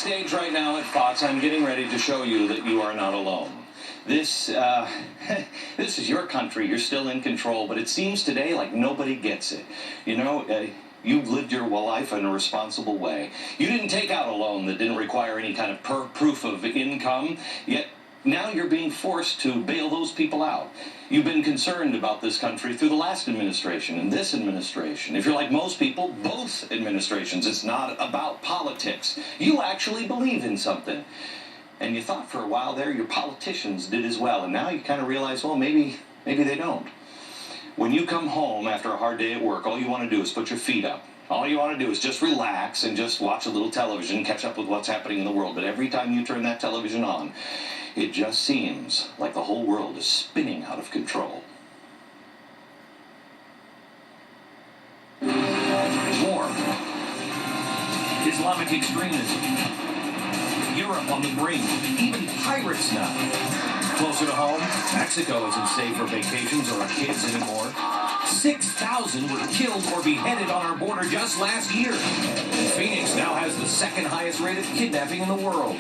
stage right now at Fox, I'm getting ready to show you that you are not alone. This is your country. You're still in control, but it seems today like nobody gets it. You know, you've lived your life in a responsible way. You didn't take out a loan that didn't require any kind of proof of income, yet now you're being forced to bail those people out. You've been concerned about this country through the last administration and this administration. If you're like most people, both administrations, it's not about politics. You actually believe in something. And you thought for a while there your politicians did as well, and now you kind of realize, well, maybe they don't. When you come home after a hard day at work, all you want to do is put your feet up. All you want to do is just relax and just watch a little television, catch up with what's happening in the world. But every time you turn that television on, it just seems like the whole world is spinning out of control. War. Islamic extremism. Europe on the brink. Even pirates now. Closer to home, Mexico isn't safe for vacations or our kids anymore. 6,000 were killed or beheaded on our border just last year. Phoenix now has the second highest rate of kidnapping in the world.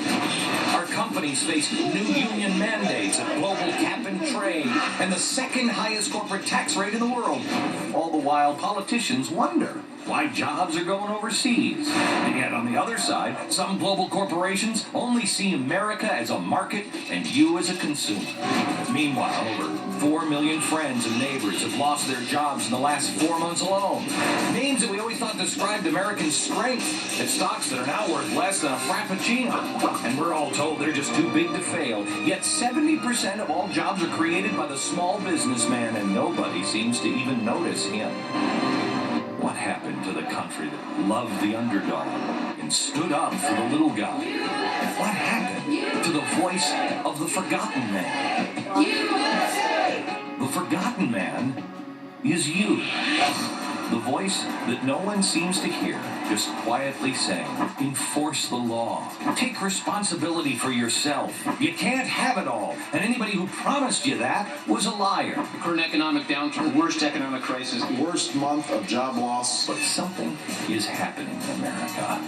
Our companies face new union mandates, a global cap and trade, and the second highest corporate tax rate in the world. All the while, politicians wonder why jobs are going overseas. And yet, on the other side, some global corporations only see America as a market and you as a consumer. Meanwhile, over 4 million friends and neighbors have lost their jobs in the last 4 months alone. Names that we always thought described American strength, at stocks that are now worth less than a frappuccino. And we're all told they're just too big to fail. Yet 70% of all jobs are created by the small businessman, and nobody seems to even notice him. What happened to the country that loved the underdog and stood up for the little guy? What happened to the voice of the forgotten man? USA! The forgotten man is you. The voice that no one seems to hear, just quietly saying, enforce the law. Take responsibility for yourself. You can't have it all. And anybody who promised you that was a liar. Current economic downturn, worst economic crisis, worst month of job loss. But something is happening in America.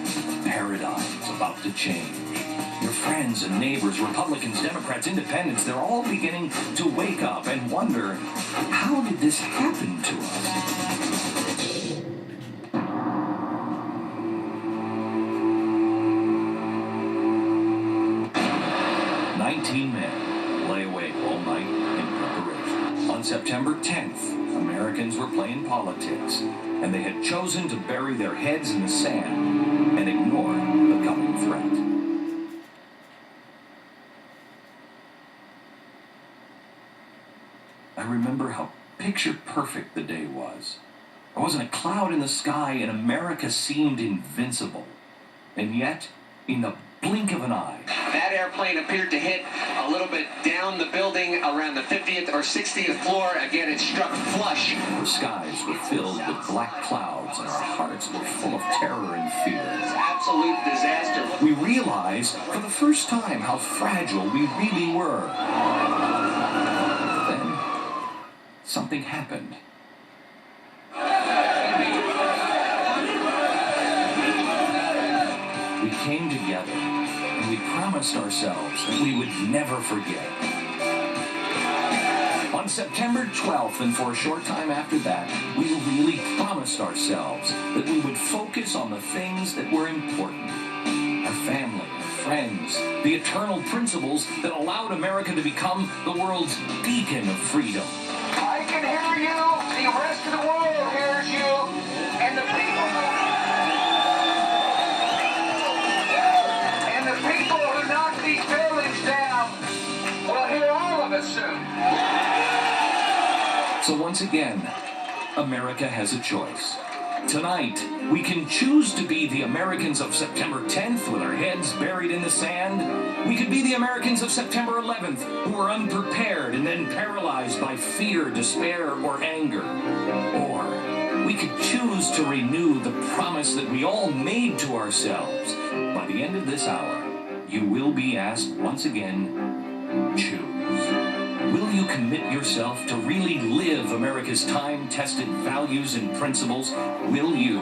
Paradigms about to change. Your friends and neighbors, Republicans, Democrats, Independents, they're all beginning to wake up and wonder, how did this happen to us? 19 men lay awake all night in preparation. On September 10th, Americans were playing politics, and they had chosen to bury their heads in the sand and ignore the coming threat. I remember how picture-perfect the day was. There wasn't a cloud in the sky, and America seemed invincible. And yet, in the blink of an eye, that airplane appeared to hit a little bit down the building around the 50th or 60th floor. Again, it struck flush. The skies were filled with black clouds, and our hearts were full of terror and fear. It's absolute disaster. We realized for the first time how fragile we really were. Then, something happened. We came together, and we promised ourselves that we would never forget. On September 12th, and for a short time after that, we really promised ourselves that we would focus on the things that were important. Our family, our friends, the eternal principles that allowed America to become the world's beacon of freedom. I can hear you, the rest of the world hears you, and the people who knock these buildings down will hear all of us soon. So once again, America has a choice. Tonight, we can choose to be the Americans of September 10th with our heads buried in the sand. We could be the Americans of September 11th who were unprepared and then paralyzed by fear, despair, or anger. Or we could choose to renew the promise that we all made to ourselves. By the end of this hour, you will be asked once again, choose. Will you commit yourself to really live America's time-tested values and principles? Will you,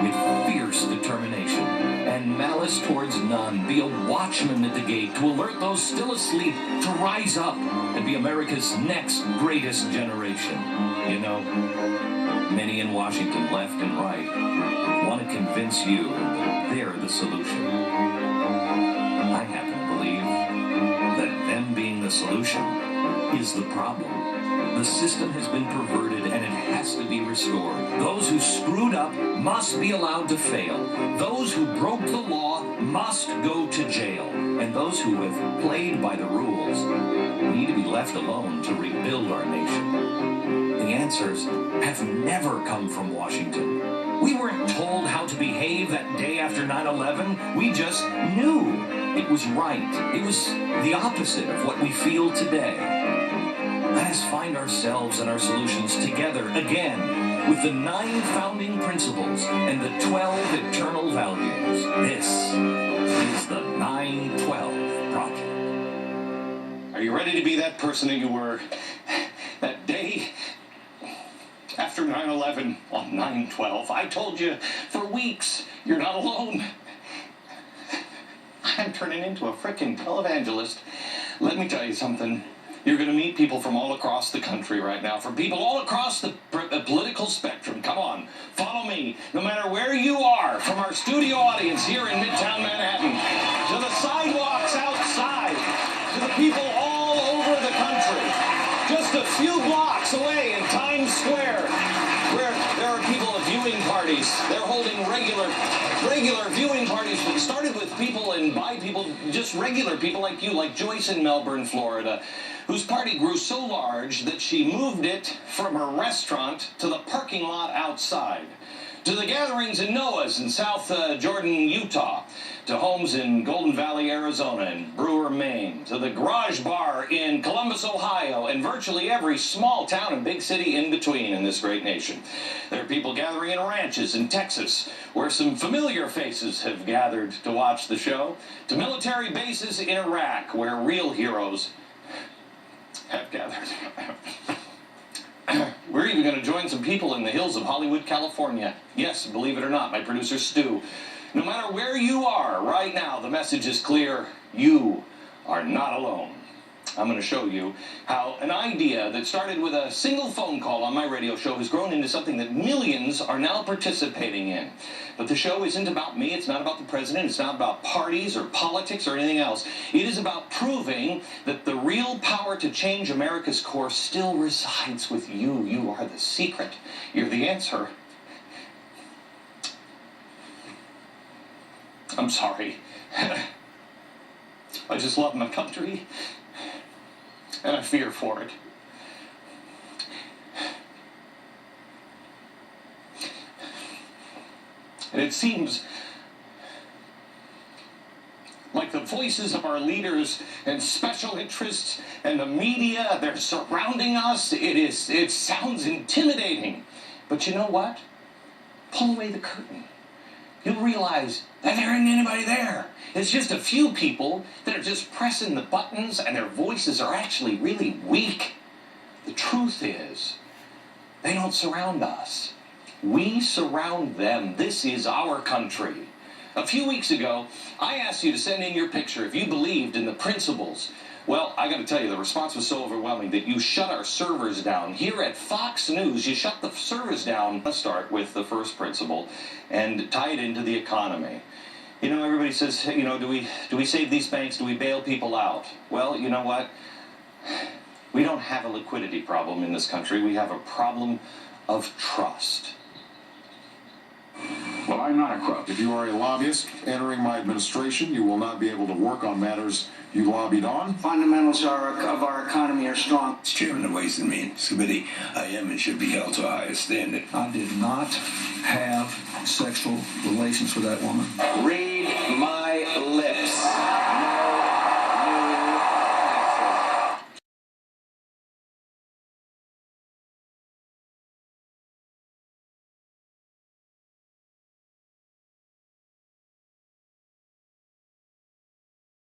with fierce determination and malice towards none. Be a watchman at the gate to alert those still asleep to rise up and be America's next greatest generation. You know, many in Washington, left and right, want to convince you that they're the solution. I happen to believe that them being the solution is the problem. The system has been perverted and it has to be restored. Those who screwed up must be allowed to fail. Those who broke the law must go to jail. And those who have played by the rules need to be left alone to rebuild our nation. The answers have never come from Washington. We weren't told how to behave that day after 9/11. We just knew it was right. It was the opposite of what we feel today. Let us find ourselves and our solutions together again with the 9 founding principles and the 12 eternal values. This is the 9/12 Project. Are you ready to be that person that you were that day after 9/11 on 9/12? I told you for weeks, you're not alone. I'm turning into a frickin' televangelist. Let me tell you something. You're going to meet people from all across the country right now, from people all across the political spectrum. Come on, follow me. No matter where you are, from our studio audience here in Midtown Manhattan, to the sidewalks outside, to the people all over the country, just a few blocks away in Times Square, where there are people at viewing parties. They're holding regular viewing parties. It started with people and by people, just regular people like you, like Joyce in Melbourne, Florida, whose party grew so large that she moved it from her restaurant to the parking lot outside, to the gatherings in Noah's in South Jordan, Utah, to homes in Golden Valley, Arizona, and Brewer, Maine, to the garage bar in Columbus, Ohio, and virtually every small town and big city in between in this great nation. There are people gathering in ranches in Texas, where some familiar faces have gathered to watch the show, to military bases in Iraq, where real heroes have gathered. We're even going to join some people in the hills of Hollywood, California. Yes, believe it or not, my producer Stu. No matter where you are right now, the message is clear. You are not alone. I'm going to show you how an idea that started with a single phone call on my radio show has grown into something that millions are now participating in. But the show isn't about me. It's not about the president. It's not about parties or politics or anything else. It is about proving that the real power to change America's course still resides with you. You are the secret. You're the answer. I'm sorry. I just love my country. And I fear for it. And it seems like the voices of our leaders and special interests and the media, they're surrounding us. It sounds intimidating. But you know what? Pull away the curtain. You'll realize that there isn't anybody there. It's just a few people that are just pressing the buttons and their voices are actually really weak. The truth is, they don't surround us. We surround them. This is our country. A few weeks ago, I asked you to send in your picture if you believed in the principles. Well, I got to tell you, the response was so overwhelming that you shut our servers down. Here at Fox News, you shut the servers down. Let's start with the first principle and tie it into the economy. You know, everybody says, you know, do we save these banks? Do we bail people out? Well, you know what? We don't have a liquidity problem in this country. We have a problem of trust. Well, I'm not a crook. If you are a lobbyist entering my administration, you will not be able to work on matters you lobbied on. Fundamentals of our economy are strong. As chairman of the Ways and Means Committee, I am and should be held to a higher standard. I did not have sexual relations with that woman. Read my